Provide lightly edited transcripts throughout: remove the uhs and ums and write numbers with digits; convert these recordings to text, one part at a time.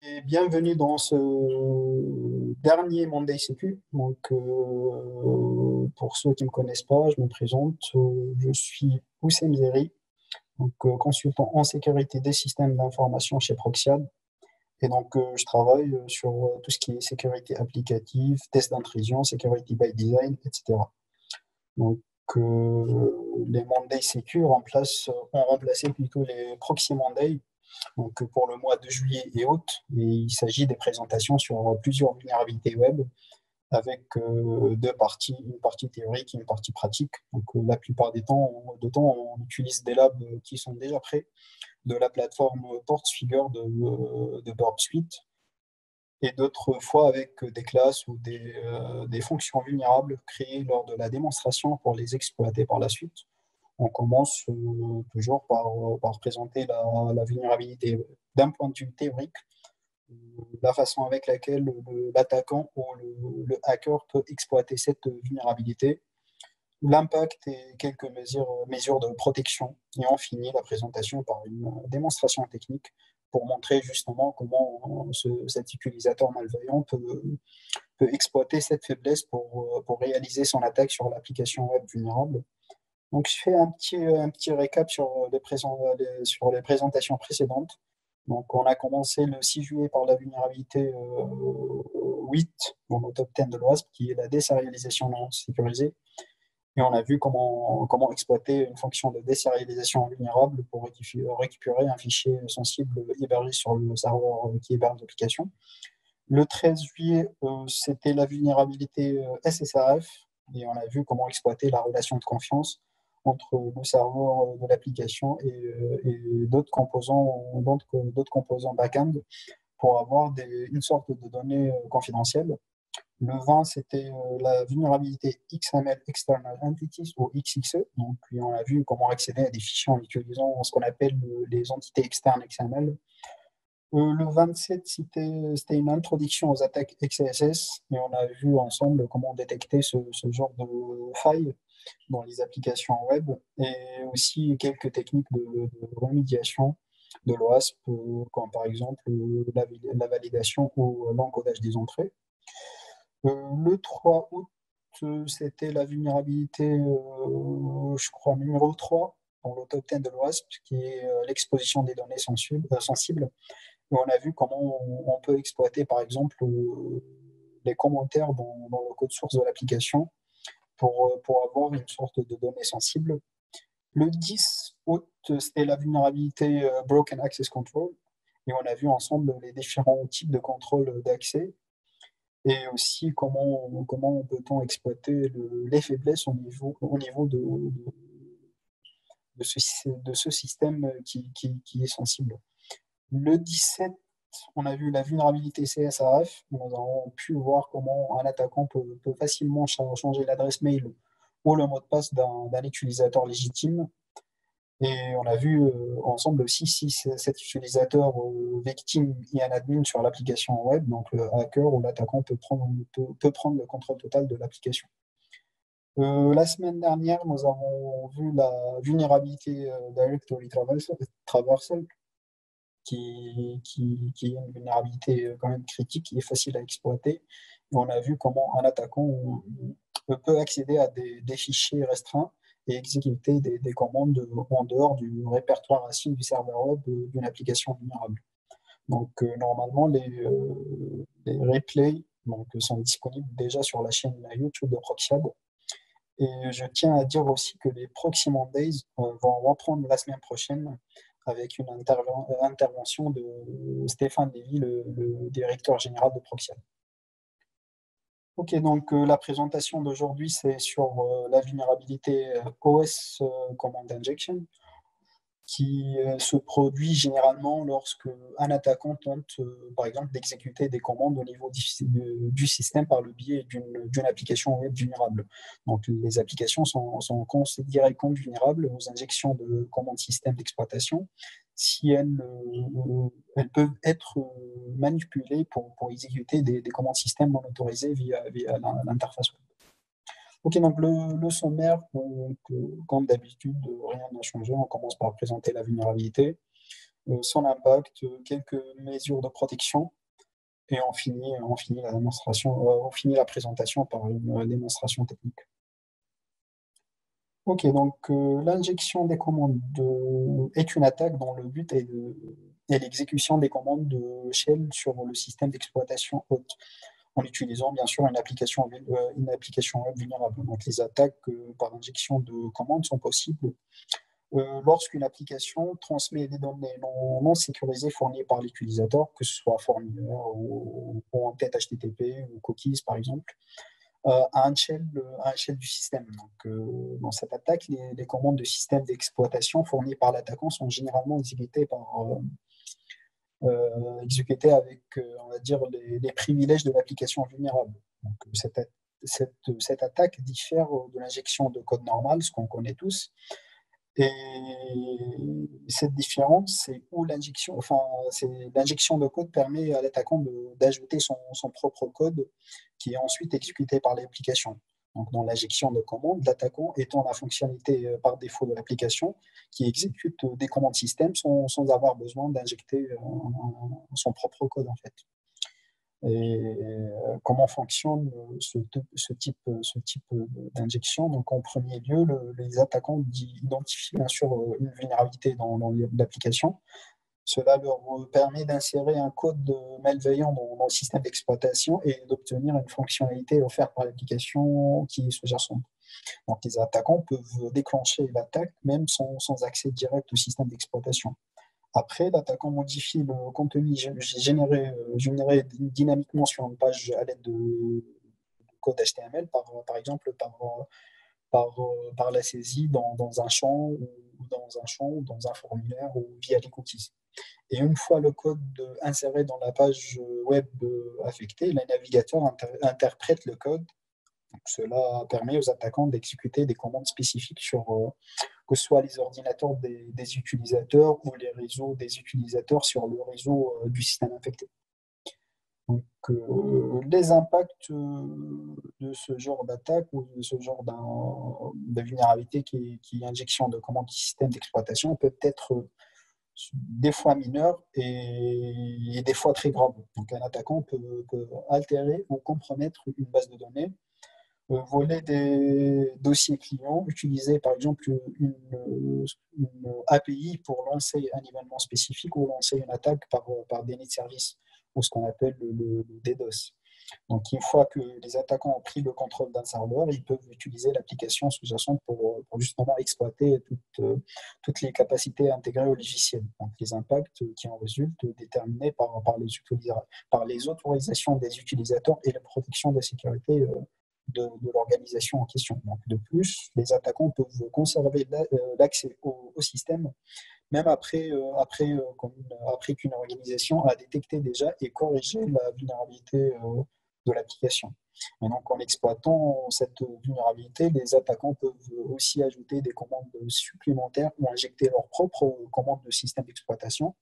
Et bienvenue dans ce dernier Monday Sécu. Pour ceux qui ne me connaissent pas, je me présente. Je suis Oussem Zeri, consultant en sécurité des systèmes d'information chez Proxiad. Je travaille sur tout ce qui est sécurité applicative, test d'intrusion, sécurité by design, etc. Donc, les Monday Sécu ont remplacé plutôt les Proxy Monday pour le mois de juillet et août. Et il s'agit des présentations sur plusieurs vulnérabilités web avec deux parties, une partie théorique et une partie pratique. La plupart des temps, on utilise des labs qui sont déjà prêts de la plateforme Portsfigure de Burp Suite et d'autres fois avec des classes ou des fonctions vulnérables créées lors de la démonstration pour les exploiter par la suite. On commence toujours par présenter la vulnérabilité d'un point de vue théorique, la façon avec laquelle l'attaquant ou le hacker peut exploiter cette vulnérabilité, l'impact et quelques mesures de protection. Et on finit la présentation par une démonstration technique pour montrer justement comment cet utilisateur malveillant peut exploiter cette faiblesse pour réaliser son attaque sur l'application web vulnérable. Donc, je fais un petit récap sur les présentations précédentes. Donc, on a commencé le 6 juillet par la vulnérabilité 8 dans le top 10 de l'OASP, qui est la désérialisation non sécurisée. Et on a vu comment exploiter une fonction de désérialisation vulnérable pour récupérer un fichier sensible hébergé sur le serveur qui héberge l'application. Le 13 juillet, c'était la vulnérabilité SSRF, et on a vu comment exploiter la relation de confiance entre le serveur de l'application et d'autres composants back-end pour avoir une sorte de données confidentielles. Le 20, c'était la vulnérabilité XML External Entities ou XXE. Donc, puis on a vu comment accéder à des fichiers en utilisant ce qu'on appelle les entités externes XML. Le 27, c'était une introduction aux attaques XSS et on a vu ensemble comment détecter ce genre de failles dans les applications web et aussi quelques techniques de remédiation de l'OASP, comme par exemple la validation ou l'encodage des entrées. Le 3 août, c'était la vulnérabilité, je crois, numéro 3 dans le top 10 de l'OASP, qui est l'exposition des données sensibles. Et on a vu comment on peut exploiter, par exemple, les commentaires dans le code source de l'application pour avoir une sorte de données sensibles. Le 10 août, c'était la vulnérabilité Broken Access Control. Et on a vu ensemble les différents types de contrôle d'accès et aussi comment peut-on exploiter les faiblesses au niveau de ce système qui est sensible. Le 17, on a vu la vulnérabilité CSRF. Nous avons pu voir comment un attaquant peut facilement changer l'adresse mail ou le mot de passe d'un utilisateur légitime. Et on a vu ensemble aussi si cet utilisateur victime est un admin sur l'application web, donc le hacker ou l'attaquant peut prendre le contrôle total de l'application. La semaine dernière, nous avons vu la vulnérabilité Directory Traversal, qui est une vulnérabilité quand même critique et facile à exploiter. Et on a vu comment un attaquant peut accéder à des fichiers restreints et exécuter des commandes en dehors du répertoire assis du serveur web d'une application vulnérable. Normalement, les replays sont disponibles déjà sur la chaîne YouTube de Proxiad. Et je tiens à dire aussi que les Proxy Mondays vont reprendre la semaine prochaine avec une intervention de Stéphane Lévy, le directeur général de Proxiad. Ok, donc la présentation d'aujourd'hui, c'est sur la vulnérabilité OS Command Injection, qui se produit généralement lorsque un attaquant tente, par exemple, d'exécuter des commandes au niveau du système par le biais d'une application web vulnérable. Donc, les applications sont considérées comme vulnérables aux injections de commandes système d'exploitation si elles peuvent être manipulées pour exécuter des commandes système non autorisées via l'interface web. Ok, donc le sommaire, comme d'habitude, rien n'a changé. On commence par présenter la vulnérabilité. son impact, quelques mesures de protection, et on finit la présentation par une démonstration technique. Ok, donc l'injection des commandes est une attaque dont le but est l'exécution des commandes de shell sur le système d'exploitation hôte, en utilisant bien sûr une application web vulnérable. Donc les attaques par injection de commandes sont possibles lorsqu'une application transmet des données non sécurisées fournies par l'utilisateur, que ce soit formulaire ou en tête HTTP ou cookies par exemple, à un shell du système. Donc, dans cette attaque, les commandes de système d'exploitation fournies par l'attaquant sont généralement exécutées avec, on va dire, les privilèges de l'application vulnérable. Donc, cette attaque diffère de l'injection de code normal, ce qu'on connaît tous, et cette différence, c'est l'injection de code permet à l'attaquant d'ajouter son propre code qui est ensuite exécuté par l'application. Donc, dans l'injection de commande, l'attaquant étend la fonctionnalité par défaut de l'application qui exécute des commandes système sans avoir besoin d'injecter son propre code en fait. Et comment fonctionne ce type d'injection? Donc, en premier lieu, les attaquants identifient bien sûr une vulnérabilité dans l'application. Cela leur permet d'insérer un code malveillant dans le système d'exploitation et d'obtenir une fonctionnalité offerte par l'application qui est sous-jacente. Donc, les attaquants peuvent déclencher l'attaque même sans accès direct au système d'exploitation. Après, l'attaquant modifie le contenu généré dynamiquement sur une page à l'aide de code HTML, par exemple par la saisie dans un champ ou dans un formulaire ou via les cookies. Et une fois le code inséré dans la page web affectée, le navigateur interprète le code. Donc, cela permet aux attaquants d'exécuter des commandes spécifiques sur que ce soit les ordinateurs des utilisateurs ou les réseaux des utilisateurs sur le réseau du système infecté. Donc, les impacts de ce genre d'attaque ou de ce genre de vulnérabilité qui est injection de commandes du système d'exploitation peuvent être des fois mineurs et des fois très graves. Donc, un attaquant peut altérer ou compromettre une base de données, voler des dossiers clients, utiliser par exemple une API pour lancer un événement spécifique ou lancer une attaque par déni de service, ou ce qu'on appelle le DDoS. Donc, une fois que les attaquants ont pris le contrôle d'un serveur, ils peuvent utiliser l'application sous-jacente pour justement exploiter toutes les capacités intégrées au logiciel. Donc, les impacts qui en résultent déterminés par les autorisations des utilisateurs et la protection de la sécurité de l'organisation en question. Donc, de plus, les attaquants peuvent conserver l'accès au système même après qu'une organisation a détecté déjà et corrigé la vulnérabilité de l'application. Et donc, en exploitant cette vulnérabilité, les attaquants peuvent aussi ajouter des commandes supplémentaires ou injecter leurs propres commandes de système d'exploitation.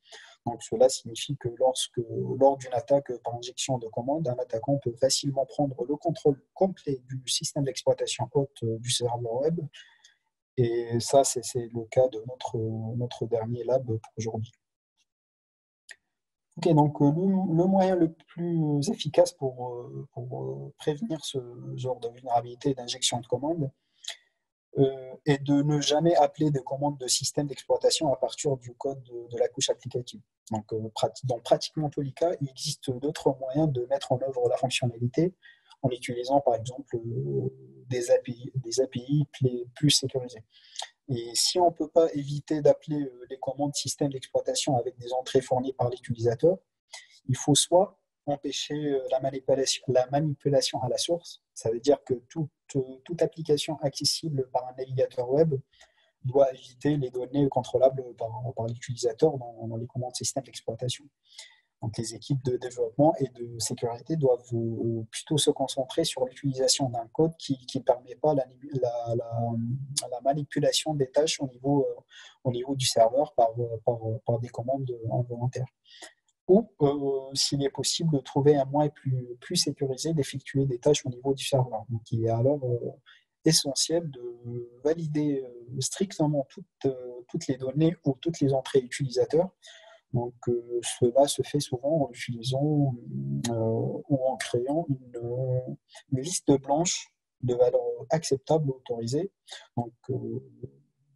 Donc, cela signifie que lors d'une attaque par injection de commandes, un attaquant peut facilement prendre le contrôle complet du système d'exploitation hôte du serveur web. Et ça, c'est le cas de notre dernier lab pour aujourd'hui. Ok, donc le moyen le plus efficace pour prévenir ce genre de vulnérabilité d'injection de commandes est de ne jamais appeler de commandes de système d'exploitation à partir du code de la couche applicative. Donc, dans pratiquement tous les cas, il existe d'autres moyens de mettre en œuvre la fonctionnalité en utilisant par exemple des API plus sécurisées. Et si on ne peut pas éviter d'appeler les commandes système d'exploitation avec des entrées fournies par l'utilisateur, il faut soit empêcher la manipulation à la source, ça veut dire que toute application accessible par un navigateur web doit éviter les données contrôlables par l'utilisateur dans les commandes système d'exploitation. Donc, les équipes de développement et de sécurité doivent plutôt se concentrer sur l'utilisation d'un code qui ne permet pas la manipulation des tâches au niveau du serveur par des commandes involontaires. Ou, s'il est possible, de trouver un moyen plus sécurisé d'effectuer des tâches au niveau du serveur. Donc, il est alors essentiel de valider strictement toutes les données ou toutes les entrées utilisateurs Donc, cela se fait souvent en utilisant ou en créant une liste blanche de valeurs acceptables ou autorisées. Donc,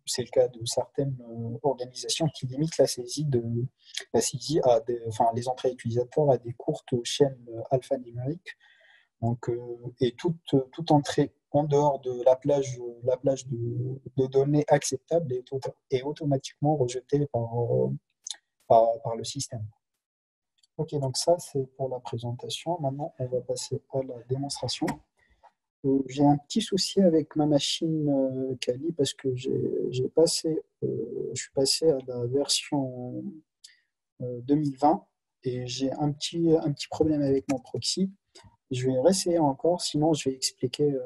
c'est le cas de certaines organisations qui limitent la saisie à enfin, les entrées utilisateurs à des courtes chaînes alphanumériques. Donc, et toute entrée en dehors de la plage de données acceptables est automatiquement rejetée par le système. Ok, donc ça c'est pour la présentation. Maintenant, on va passer à la démonstration. J'ai un petit souci avec ma machine Kali parce que je suis passé à la version 2020 et j'ai un petit problème avec mon proxy. Je vais réessayer encore, sinon je vais expliquer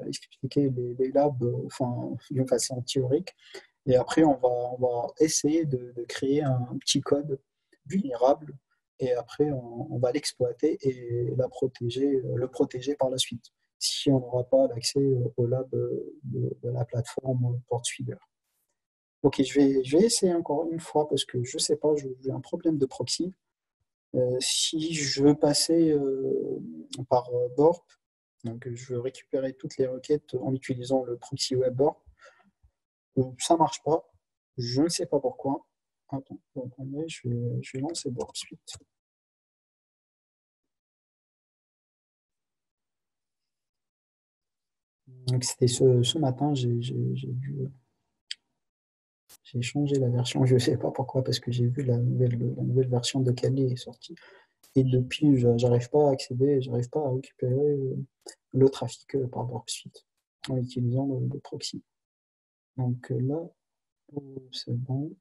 les labs enfin, d'une façon théorique. Et après, on va essayer de créer un petit code vulnérable. Et après, on va l'exploiter et le protéger par la suite, si on n'aura pas l'accès au lab de la plateforme PortSwigger. Ok, je vais essayer encore une fois parce que je ne sais pas, j'ai un problème de proxy. Si je veux passer par Borp, donc je veux récupérer toutes les requêtes en utilisant le proxy web Borp, ça ne marche pas. Je ne sais pas pourquoi. Attendez, je vais lancer Borp suite. Donc c'était ce matin, j'ai changé la version. Je ne sais pas pourquoi, parce que j'ai vu la nouvelle version de Kali est sortie. Et depuis, j'arrive pas à accéder, j'arrive pas à récupérer le trafic par Borp suite en utilisant le proxy. Donc là, c'est bon.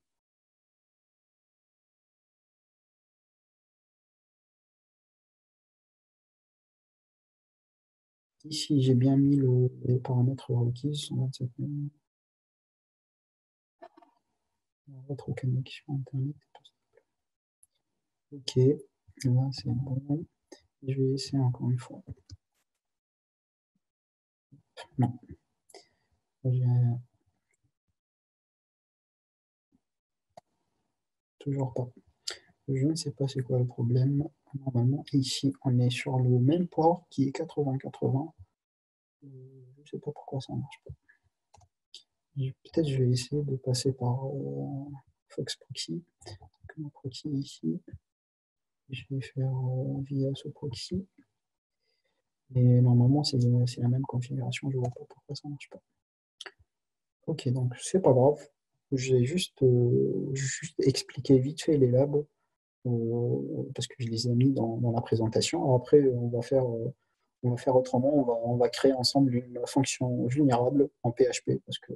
Ici, j'ai bien mis les paramètres requis, 127 000. Votre connexion Internet. Ok, là c'est bon. Je vais essayer encore une fois. Non, toujours pas. Je ne sais pas c'est quoi le problème. Normalement, ici, on est sur le même port qui est 80-80. Je ne sais pas pourquoi ça ne marche pas. Peut-être je vais essayer de passer par Fox Proxy. Donc, mon proxy ici. Je vais faire via ce proxy. Et normalement, c'est la même configuration. Je ne vois pas pourquoi ça ne marche pas. Ok, donc c'est pas grave. J'ai juste expliqué vite fait les labs parce que je les ai mis dans la présentation. Après, on va faire autrement. On va créer ensemble une fonction vulnérable en PHP parce que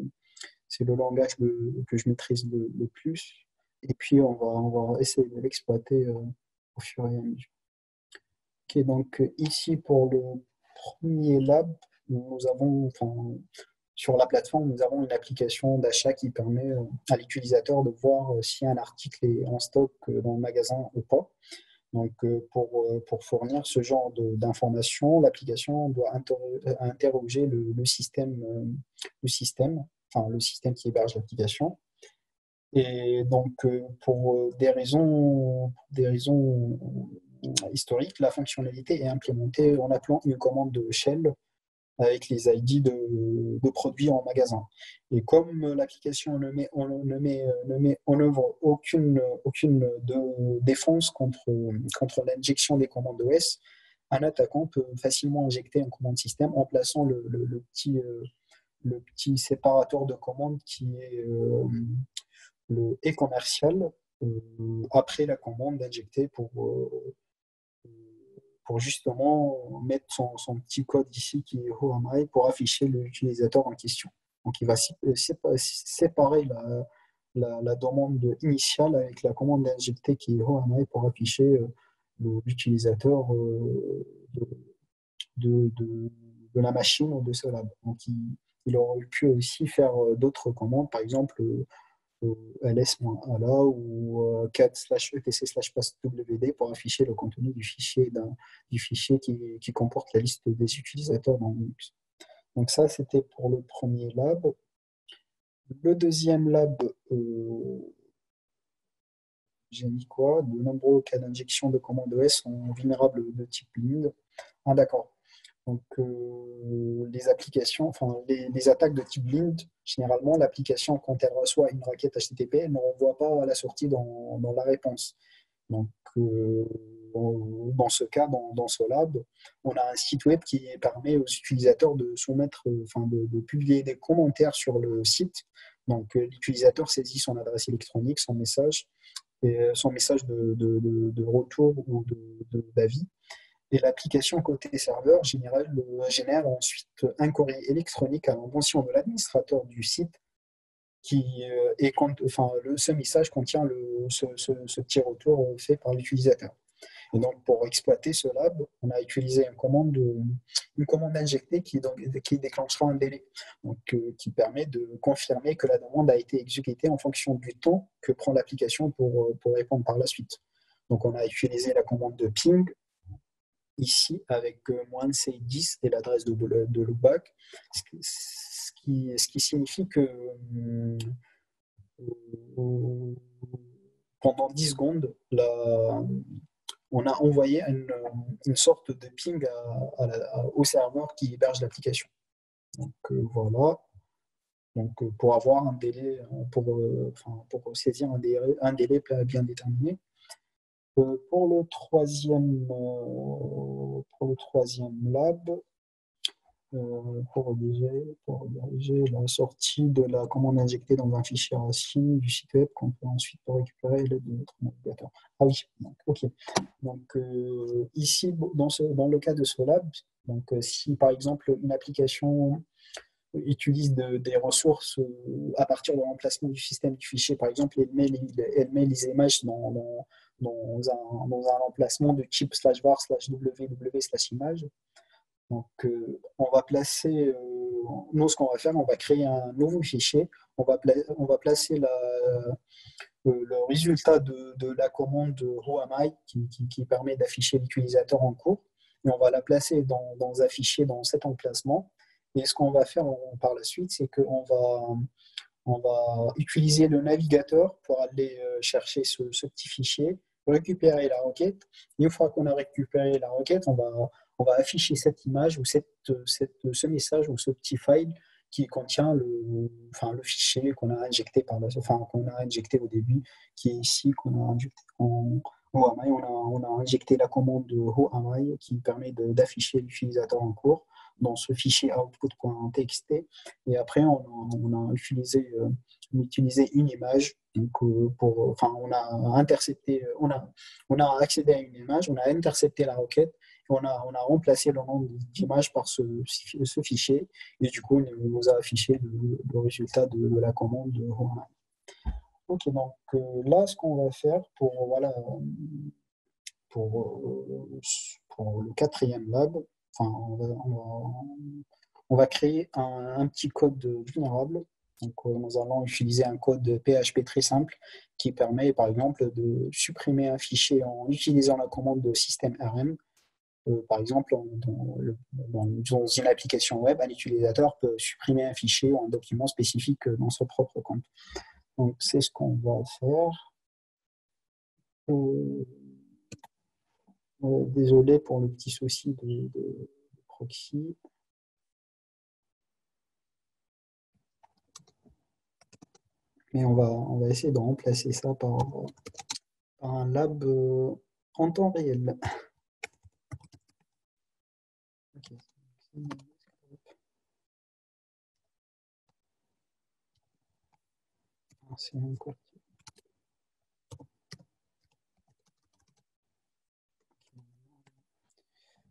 c'est le langage que je maîtrise le plus. Et puis, on va essayer de l'exploiter au fur et à mesure. Ok, donc ici pour le premier lab, nous avons, enfin, sur la plateforme, nous avons une application d'achat qui permet à l'utilisateur de voir si un article est en stock dans le magasin ou pas. Donc, pour fournir ce genre d'informations, l'application doit interroger le système, enfin le système qui héberge l'application. Et donc, pour des raisons historiques, la fonctionnalité est implémentée en appelant une commande de shell avec les ID de produits en magasin. Et comme l'application ne met en œuvre aucune défense contre l'injection des commandes OS, un attaquant peut facilement injecter un commande système en plaçant le petit séparateur de commandes qui est le et commercial après la commande d'injecter pour justement mettre son petit code ici qui est HOAMI pour afficher l'utilisateur en question. Donc il va séparer la demande initiale avec la commande injectée qui est HOAMI pour afficher l'utilisateur de, de la machine ou de ce lab. Donc il aurait pu aussi faire d'autres commandes, par exemple ls-ala ou cat/etc/passwd pour afficher le contenu du fichier qui comporte la liste des utilisateurs dans Linux. Donc ça, c'était pour le premier lab. Le deuxième lab, j'ai mis quoi? De nombreux cas d'injection de commandes OS sont vulnérables de type blind. Ah, d'accord. Donc, les applications, enfin, les attaques de type blind, généralement, l'application, quand elle reçoit une requête HTTP, elle ne renvoie pas à la sortie dans la réponse. Donc, dans ce cas, dans Solab, on a un site web qui permet aux utilisateurs de soumettre, enfin, de publier des commentaires sur le site. Donc, l'utilisateur saisit son adresse électronique, son message, et son message de retour ou d'avis. Et l'application côté serveur génère ensuite un courrier électronique à l'intention de l'administrateur du site ce message contient ce petit retour fait par l'utilisateur. Et donc, pour exploiter ce lab, on a utilisé une commande injectée qui déclenchera un délai, donc, qui permet de confirmer que la demande a été exécutée en fonction du temps que prend l'application pour répondre par la suite. Donc, on a utilisé la commande de ping ici avec -c10 et l'adresse de loopback, ce qui signifie que pendant 10 secondes, on a envoyé une sorte de ping au serveur qui héberge l'application. Donc voilà. Donc pour avoir un délai, pour saisir un délai bien déterminé. Pour le troisième lab, pour rediriger la sortie de la commande injectée dans un fichier racine du site web qu'on peut ensuite récupérer de notre navigateur. Ah oui, donc, ok. Donc ici, dans le cas de ce lab, donc, si par exemple une application utilise des ressources à partir de l'emplacement du système du fichier, par exemple, elle met les images dans un emplacement de type /var/www/image. Donc, on va placer, nous, ce qu'on va faire, on va créer un nouveau fichier. On va placer le résultat de la commande whoami qui permet d'afficher l'utilisateur en cours. Et on va la placer dans un fichier dans cet emplacement. Et ce qu'on va faire par la suite, c'est qu'on va utiliser le navigateur pour aller chercher ce petit fichier, récupérer la requête. Et une fois qu'on a récupéré la requête, on va afficher cette image ou ce message ou ce petit file qui contient le fichier qu'on a injecté qu'on a injecté au début, qui est ici, qu'on a injecté en whoami. On a injecté la commande de whoami qui permet d'afficher l'utilisateur en cours dans ce fichier output.txt. Et après, on a utilisé une image. Donc, on a intercepté, on a accédé à une image, on a intercepté la requête, et on a remplacé le nom d'image par ce fichier, et du coup, il nous a affiché le résultat de la commande de Huawei. Ok, donc là, ce qu'on va faire pour le quatrième lab, on va créer un petit code vulnérable. Donc, nous allons utiliser un code PHP très simple qui permet, par exemple, de supprimer un fichier en utilisant la commande de systemrm. Par exemple, dans une application web, un utilisateur peut supprimer un fichier ou un document spécifique dans son propre compte. Donc, c'est ce qu'on va faire. Désolé pour le petit souci de proxy. Mais on va essayer de remplacer ça par un lab en temps réel. Okay. C'est encore...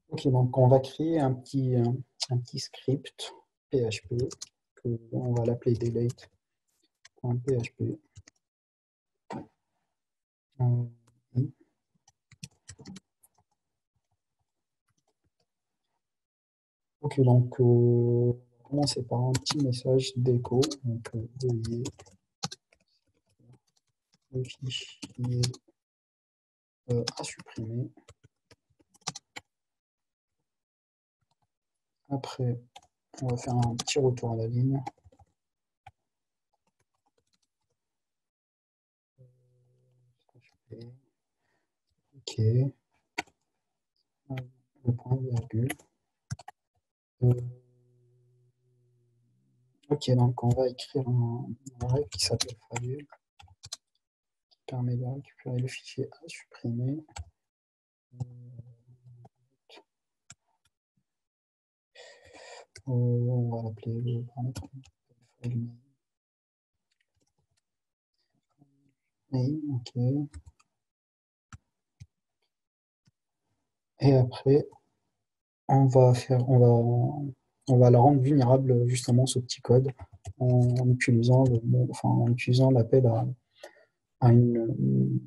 Ok, donc on va créer un petit script PHP, on va l'appeler delete.php. Ok, donc on va commencer par un petit message d'écho. Donc veuillez le fichier à supprimer. Après, on va faire un petit retour à la ligne. Ok, le point virgule. Euh, ok, donc on va écrire un règle qui s'appelle file, qui permet de récupérer le fichier à supprimer. On va l'appeler le paramètre file name, ok. Et après, on va la rendre vulnérable justement ce petit code en utilisant en utilisant l'appel à une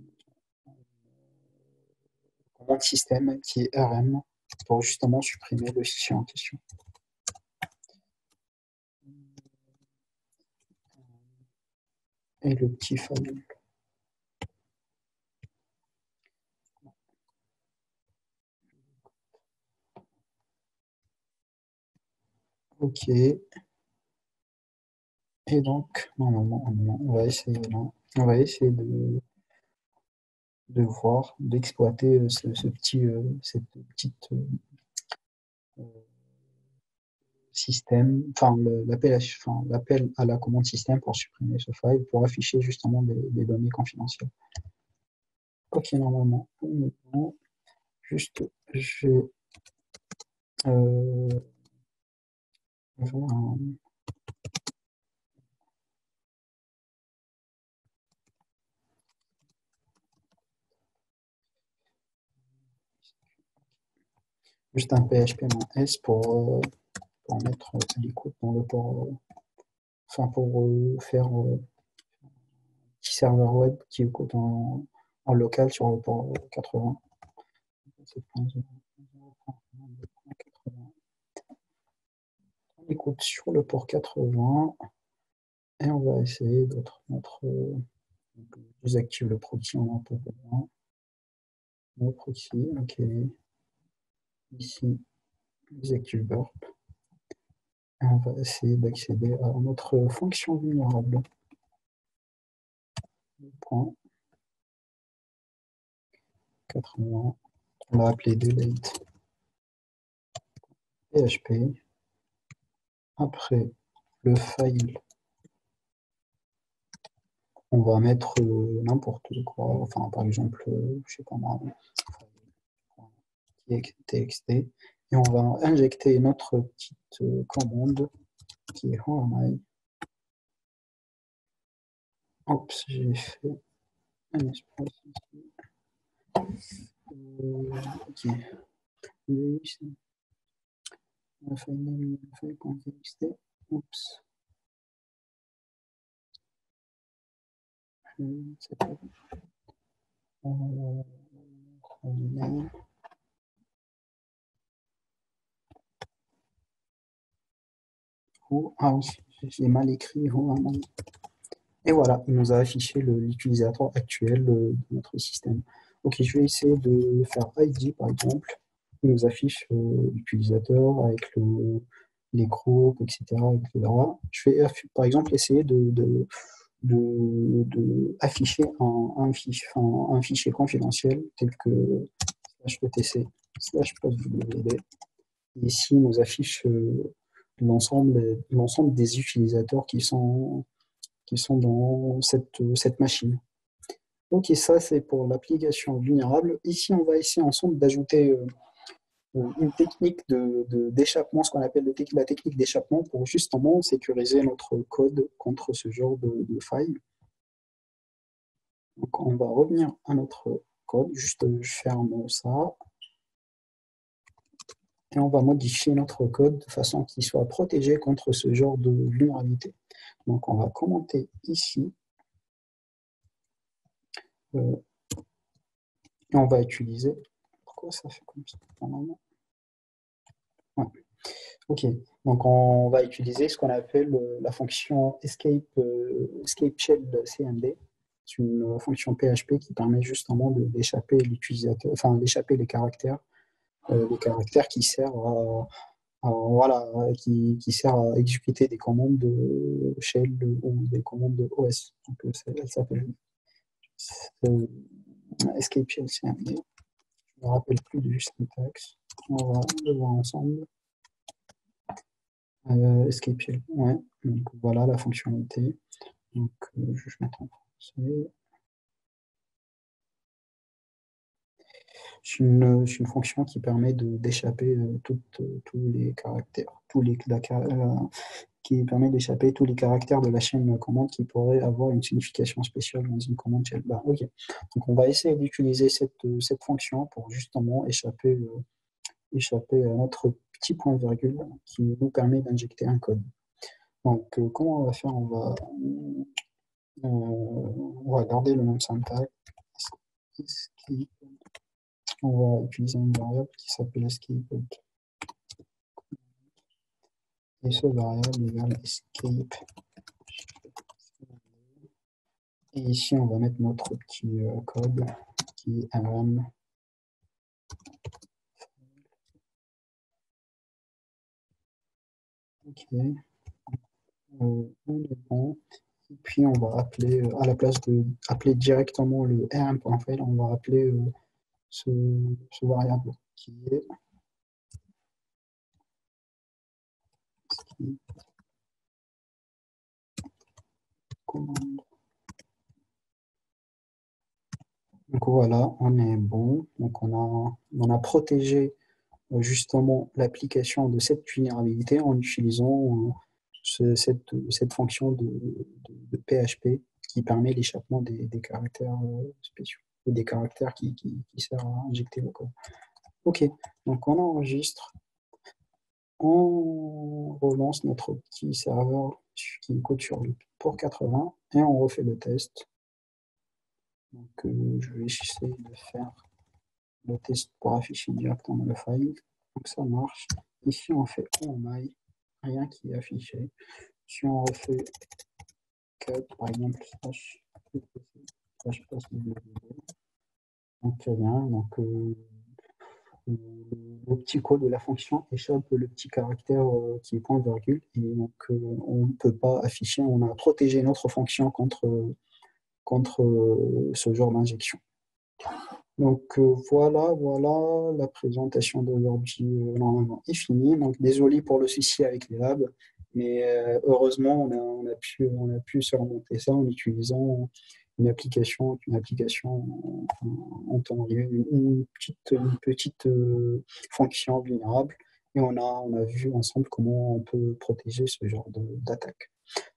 commande système qui est rm pour justement supprimer le fichier en question. Et le petit file. Ok. Et donc, normalement, on va essayer là. On va essayer de voir, d'exploiter cette petite système, l'appel à la commande système pour supprimer ce file, pour afficher justement des données confidentielles. Ok, normalement, juste, je vais faire juste un php-s pour mettre l'écoute dans le port, pour faire un petit serveur web qui écoute en local sur le port 80. On écoute sur le port 80 et on va essayer désactive le proxy en un peu besoin. Le proxy, ok. Ici, désactive burp. Et on va essayer d'accéder à notre fonction vulnérable. Point 80. On va appeler delete PHP. Après le file, on va mettre n'importe quoi, enfin par exemple, je sais pas moi, txt, et on va injecter notre petite commande qui est whoami. Oups, j'ai fait un espace ici. Ok. File.txt. Oups. C'est pas. Ah oui, j'ai mal écrit. Et voilà, il nous a affiché l'utilisateur actuel de notre système. Ok, je vais essayer de faire ID par exemple. Il nous affiche l'utilisateur avec les groupes, etc., etc. Je vais par exemple essayer afficher un fichier confidentiel tel que /etc /postwd. Ici, il nous affiche l'ensemble des utilisateurs qui sont dans cette machine. Ok, ça c'est pour l'application vulnérable. Ici, on va essayer ensemble d'ajouter une technique d'échappement, ce qu'on appelle la technique d'échappement, pour justement sécuriser notre code contre ce genre de faille. Donc, on va revenir à notre code, juste je ferme ça, et on va modifier notre code de façon qu'il soit protégé contre ce genre de vulnérabilité. Donc, on va commenter ici. Et on va utiliser. Pourquoi ça fait comme ça normalement? Ouais. Ok, donc on va utiliser ce qu'on appelle la fonction escape shell cmd. C'est une fonction PHP qui permet justement d'échapper l'utilisateur, enfin d'échapper les caractères qui servent voilà, qui sert à exécuter des commandes de shell ou des commandes de OS. Donc elle s'appelle escape shell cmd. me rappelle plus du syntaxe. On va le voir ensemble. Escape shell, ouais. Donc voilà la fonctionnalité. Donc je vais mettre en français. C'est une fonction qui permet d'échapper tous les caractères, qui permet d'échapper tous les caractères de la chaîne commande qui pourraient avoir une signification spéciale dans une commande shell. Bah, ok. Donc on va essayer d'utiliser cette fonction pour justement échapper à notre petit point virgule qui nous permet d'injecter un code. Donc comment on va faire? On va garder le même syntaxe. On va utiliser une variable qui s'appelle escape. Et ce variable égale escape. Et ici, on va mettre notre petit code qui est rm. Ok. On est bon. Et puis, on va appeler, à la place d'appeler directement le rm.file, on va appeler ce variable qui est commande. Donc voilà, on est bon. Donc on a protégé justement l'application de cette vulnérabilité en utilisant cette fonction de PHP qui permet l'échappement des caractères spéciaux ou des caractères qui servent à injecter le code. Ok, donc on enregistre, on relance notre petit serveur qui code sur le port 80 et on refait le test. Donc je vais essayer de faire le test pour afficher directement le file. Donc ça marche. Ici on fait oh my, rien qui est affiché. Si on refait cut par exemple slash donc très bien. Donc le petit code de la fonction échappe le petit caractère qui est point virgule et donc on ne peut pas afficher. On a protégé notre fonction contre ce genre d'injection. Donc voilà, la présentation d'aujourd'hui normalement est finie. Donc désolé pour le souci avec les labs, mais heureusement on a pu surmonter ça en utilisant une application en temps réel, une petite fonction vulnérable, et on a vu ensemble comment on peut protéger ce genre d'attaque.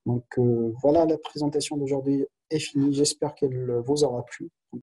Donc voilà, la présentation d'aujourd'hui est finie. J'espère qu'elle vous aura plu.